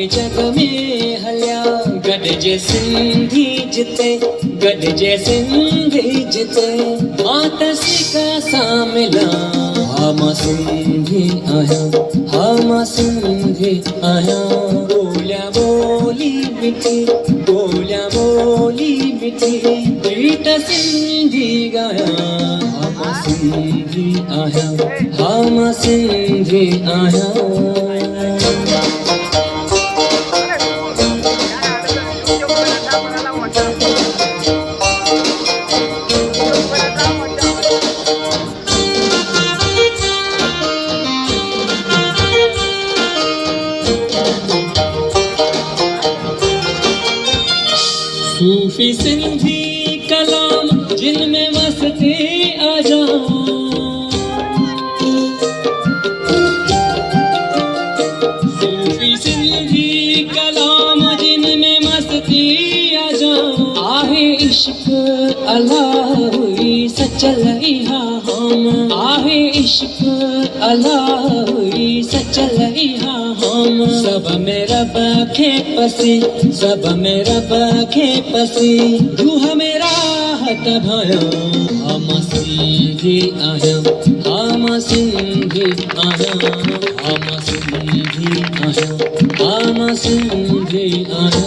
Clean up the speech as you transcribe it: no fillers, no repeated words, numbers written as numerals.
सारे जग में हलिया गॾिजे सिंधी जिते गॾिजे सिंधी जिते मां त सिका सां मिलां हा मां सिंधी आहियां हा मां सिंधी आहियां ॿोलियां ॿोली मिठी ॿोलियां ॿोली मिठी गीत सिंधी ॻायां हा मां सिंधी आहियां हा मां सिंधी आहियां सूफी सिंधी कलाम जिनमें मस्ती आ जाऊं सूफी सिंधी कलाम जिनमें मस्ती आ जाऊं आहे इश्क अल्लाह हुई सचल इहा हम आहे इश्क अल्लाह हुई सचल इहा हम सब में रब खे पसी सब में रब खे पसी रूह मेरा हथ भयो हम सिंधी आहियां हम सिंधी आहियां हम सिंधी आहियां हम सिंधी आहियां